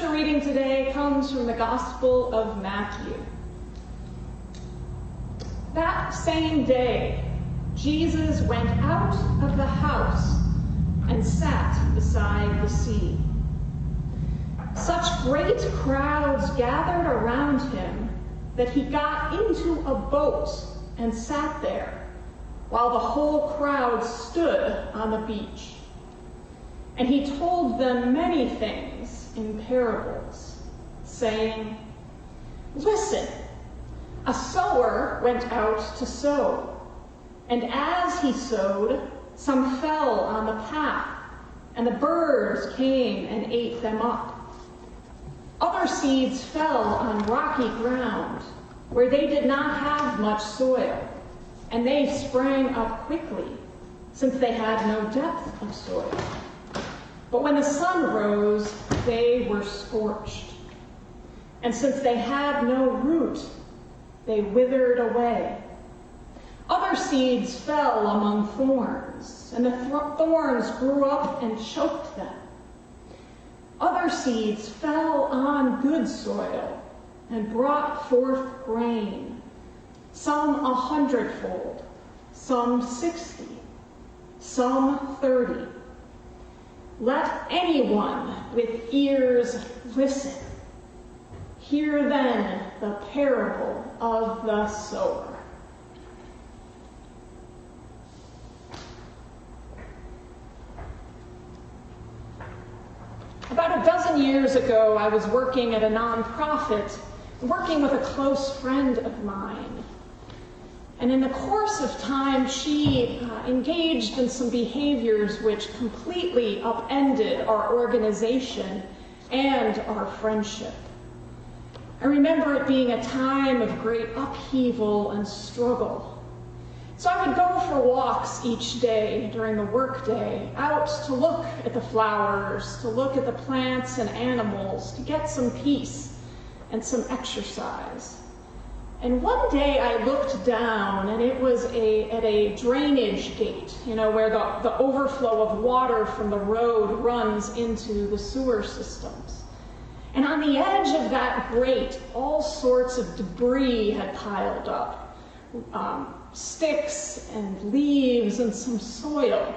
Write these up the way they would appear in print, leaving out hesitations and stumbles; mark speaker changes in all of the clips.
Speaker 1: scripture reading today comes from the Gospel of Matthew. That same day, Jesus went out of the house and sat beside the sea. Such great crowds gathered around him that he got into a boat and sat there, while the whole crowd stood on the beach. And he told them many things in parables, saying, "Listen, a sower went out to sow, and as he sowed, some fell on the path, and the birds came and ate them up. Other seeds fell on rocky ground, where they did not have much soil, and they sprang up quickly, since they had no depth of soil. But when the sun rose, they were scorched. And since they had no root, they withered away. Other seeds fell among thorns, and the thorns grew up and choked them. Other seeds fell on good soil and brought forth grain, some 100-fold, some 60, some 30. Let anyone with ears listen. Hear then the parable of the sower." About a dozen years ago, I was working at a nonprofit, working with a close friend of mine. And in the course of time, she engaged in some behaviors which completely upended our organization and our friendship. I remember it being a time of great upheaval and struggle. So I would go for walks each day during the workday, out to look at the flowers, to look at the plants and animals, to get some peace and some exercise. And one day I looked down, and it was at a drainage gate, where the overflow of water from the road runs into the sewer systems. And on the edge of that grate, all sorts of debris had piled up. Sticks and leaves and some soil.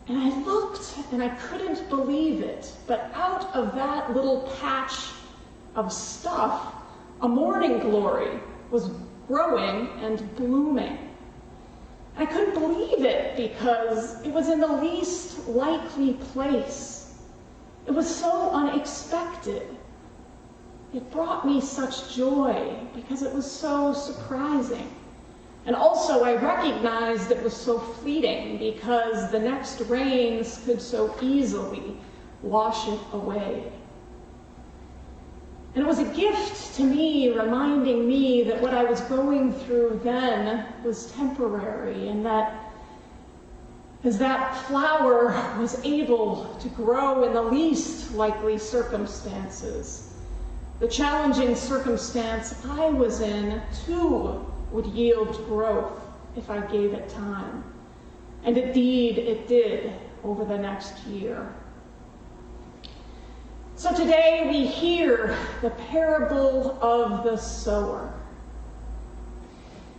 Speaker 1: And I looked and I couldn't believe it, but out of that little patch of stuff, a morning glory was growing and blooming. I couldn't believe it because it was in the least likely place. It was so unexpected. It brought me such joy because it was so surprising. And also I recognized it was so fleeting because the next rains could so easily wash it away. And it was a gift to me, reminding me that what I was going through then was temporary, and that as that flower was able to grow in the least likely circumstances, the challenging circumstance I was in, too, would yield growth if I gave it time. And indeed, it did over the next year. So today we hear the parable of the sower.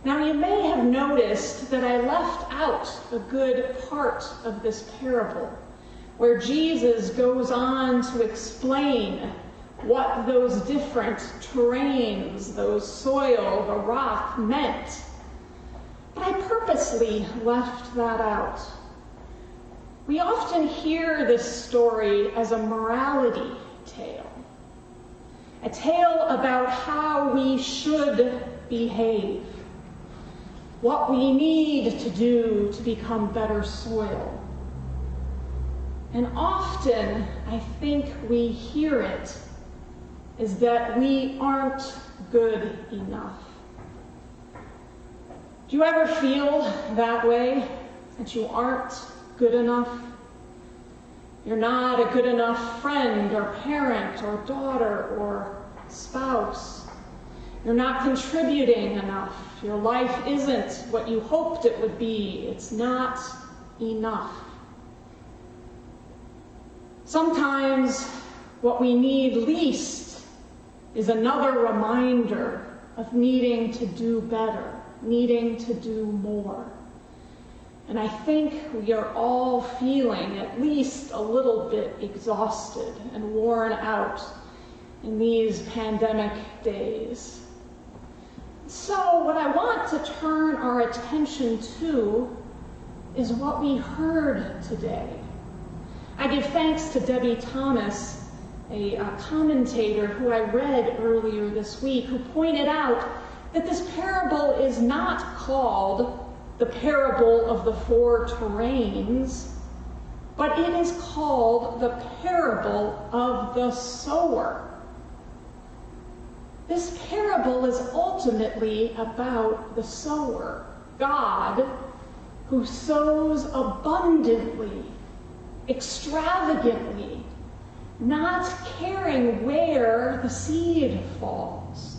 Speaker 1: Now you may have noticed that I left out a good part of this parable, where Jesus goes on to explain what those different terrains, those soil, the rock meant. But I purposely left that out. We often hear this story as a morality tale, a tale about how we should behave, what we need to do to become better soil. And often, I think we hear it is that we aren't good enough. Do you ever feel that way, that you aren't good enough? You're not a good enough friend or parent or daughter or spouse. You're not contributing enough. Your life isn't what you hoped it would be. It's not enough. Sometimes What we need least is another reminder of needing to do better, needing to do more. And I think we are all feeling at least a little bit exhausted and worn out in these pandemic days. So what I want to turn our attention to is what we heard today. I give thanks to Debbie Thomas, a commentator who I read earlier this week, who pointed out that this parable is not called the parable of the four terrains, but it is called the parable of the sower. This parable is ultimately about the sower, God, who sows abundantly, extravagantly, not caring where the seed falls,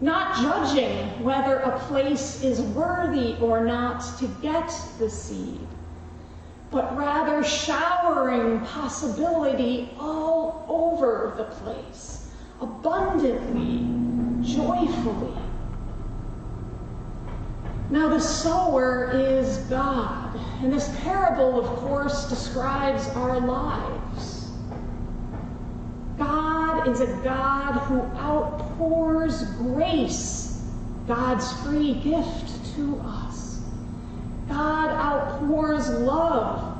Speaker 1: not judging whether a place is worthy or not to get the seed, but rather showering possibility all over the place, abundantly, joyfully. Now the sower is God, and this parable, of course, describes our lives. God is a God who outpours grace, God's free gift to us. God outpours love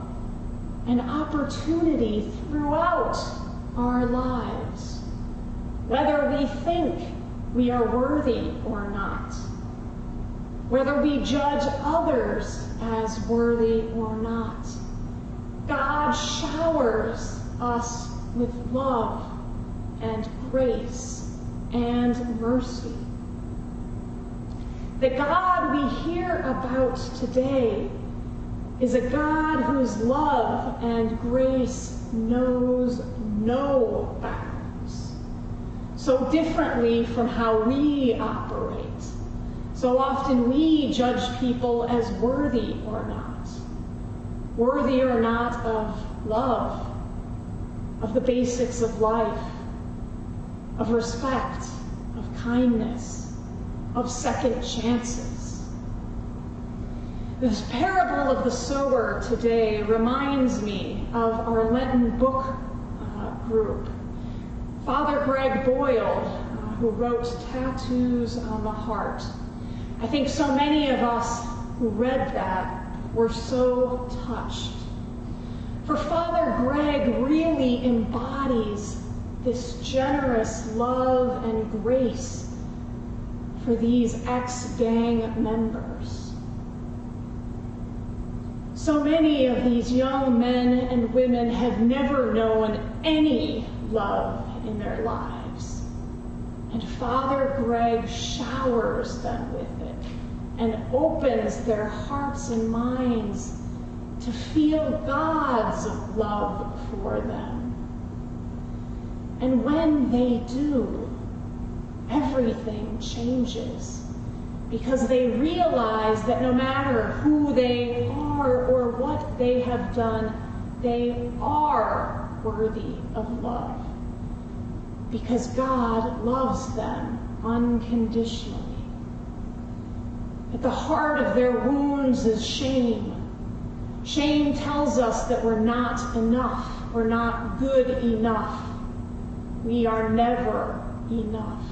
Speaker 1: and opportunity throughout our lives, whether we think we are worthy or not, whether we judge others as worthy or not. God showers us with love and grace and mercy. The God we hear about today is a God whose love and grace knows no bounds. So differently from how we operate. So often we judge people as worthy or not of love, of the basics of life, of respect, of kindness, of second chances. This parable of the sower today reminds me of our Lenten book group. Father Greg Boyle, who wrote Tattoos on the Heart. I think so many of us who read that were so touched. For Father Greg really embodies this generous love and grace for these ex-gang members. So many of these young men and women have never known any love in their lives. And Father Greg showers them with it and opens their hearts and minds to feel God's love for them. And when they do, everything changes, because they realize that no matter who they are or what they have done, they are worthy of love, because God loves them unconditionally. At the heart of their wounds is shame. Shame tells us that we're not enough, we're not good enough. We are never enough.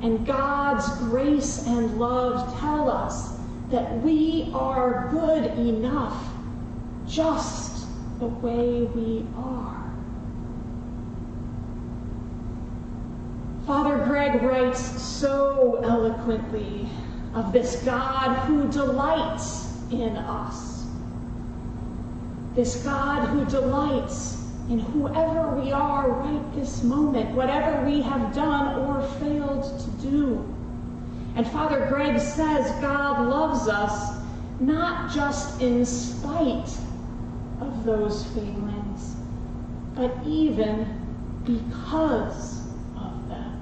Speaker 1: And God's grace and love tell us that we are good enough just the way we are. Father Greg writes so eloquently of this God who delights in us. This God who delights in whoever we are right this moment, whatever we have done or failed to do. And Father Greg says God loves us not just in spite of those failings, but even because of them.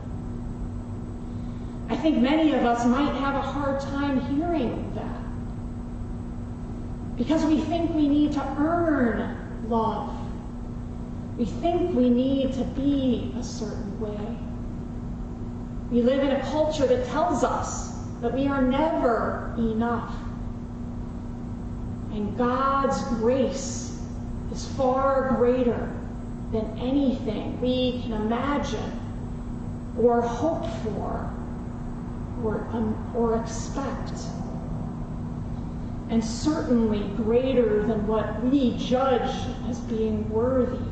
Speaker 1: I think many of us might have a hard time hearing that, because we think we need to earn love. We think we need to be a certain way. We live in a culture that tells us that we are never enough. And God's grace is far greater than anything we can imagine or hope for or expect. And certainly greater than what we judge as being worthy.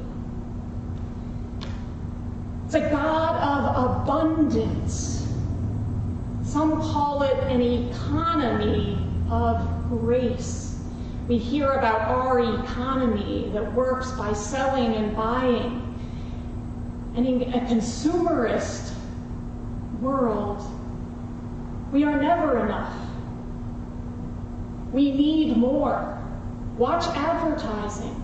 Speaker 1: It's a God of abundance. Some call it an economy of grace. We hear about our economy that works by selling and buying. And in a consumerist world, we are never enough. We need more. Watch advertising.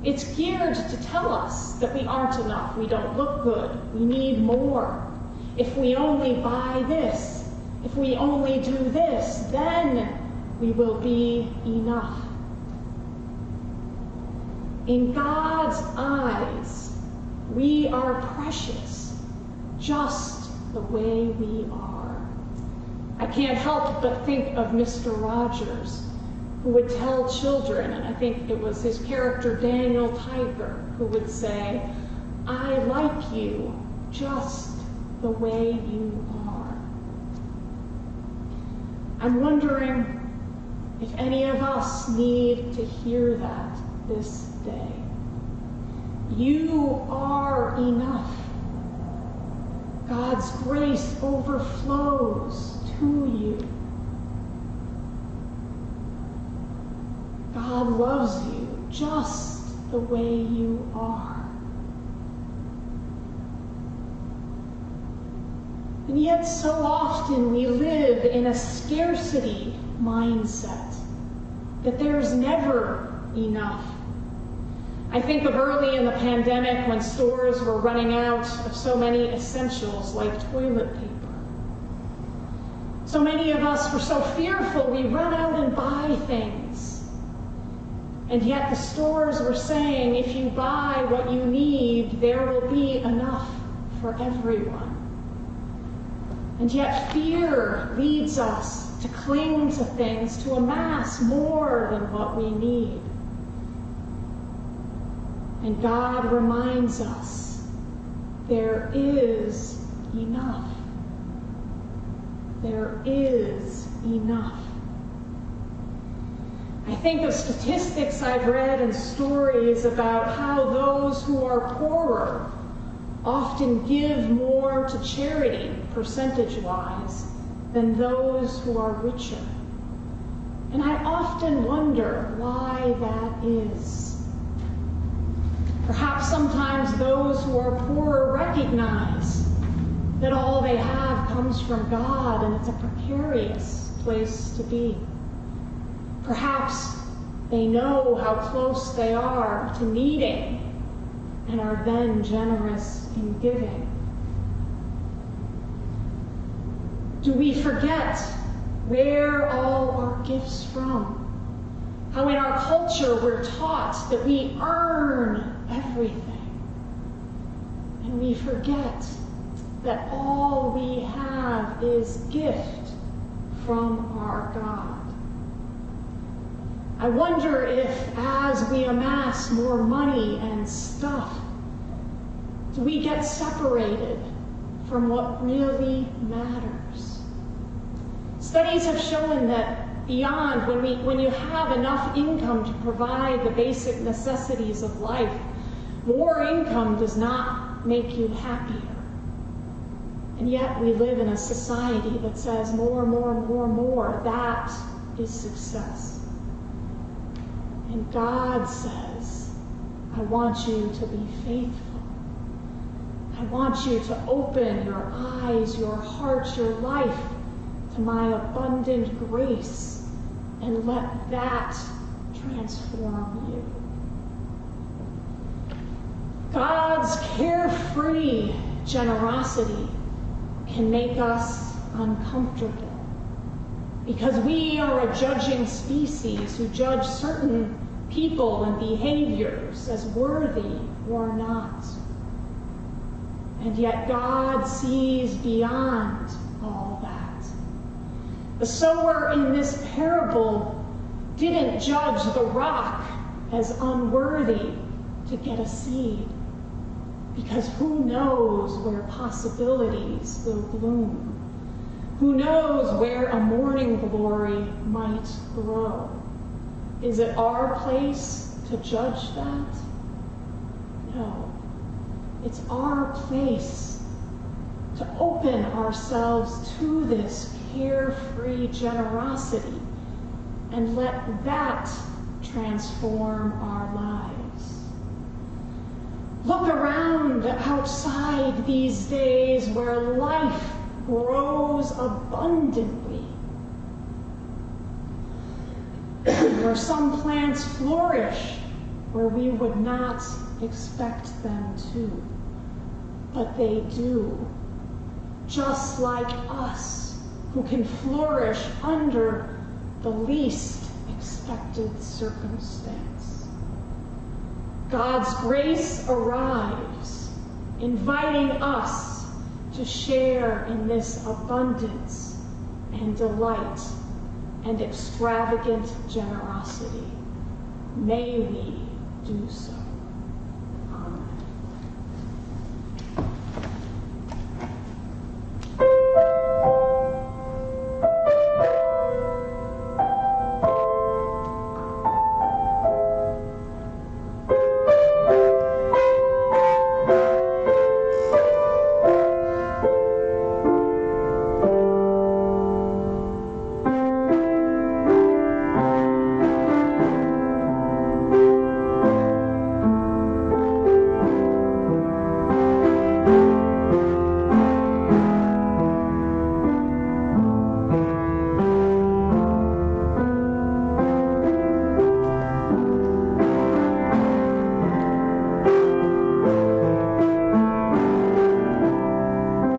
Speaker 1: It's geared to tell us that we aren't enough. We don't look good. We need more. If we only buy this, if we only do this, then we will be enough. In God's eyes, we are precious, just the way we are. I can't help but think of Mr. Rogers, who would tell children, and I think it was his character Daniel Tiger, who would say, "I like you just the way you are." I'm wondering if any of us need to hear that this day. You are enough. God's grace overflows to you. God loves you just the way you are. And yet so often we live in a scarcity mindset, that there's never enough. I think of early in the pandemic when stores were running out of so many essentials like toilet paper. So many of us were so fearful we run out and buy things. And yet the stores were saying, if you buy what you need, there will be enough for everyone. And yet fear leads us to cling to things, to amass more than what we need. And God reminds us, there is enough. There is enough. I think of statistics I've read and stories about how those who are poorer often give more to charity, percentage-wise, than those who are richer. And I often wonder why that is. Perhaps sometimes those who are poorer recognize that all they have comes from God, and it's a precarious place to be. Perhaps they know how close they are to needing and are then generous in giving. Do we forget where all our gifts from? How in our culture we're taught that we earn everything. And we forget that all we have is gift from our God. I wonder if, as we amass more money and stuff, do we get separated from what really matters? Studies have shown that beyond, when you have enough income to provide the basic necessities of life, more income does not make you happier. And yet we live in a society that says more, that is success. And God says, I want you to be faithful. I want you to open your eyes, your heart, your life to my abundant grace, and let that transform you. God's carefree generosity can make us uncomfortable, because we are a judging species who judge certain people and behaviors as worthy or not. And yet God sees beyond all that. The sower in this parable didn't judge the rock as unworthy to get a seed, because who knows where possibilities will bloom? Who knows where a morning glory might grow? Is it our place to judge that? No. It's our place to open ourselves to this carefree generosity and let that transform our lives. Look around outside these days where life grows abundantly, where some plants flourish where we would not expect them to, but they do, just like us, who can flourish under the least expected circumstance. God's grace arrives, inviting us to share in this abundance and delight and extravagant generosity. May we do so.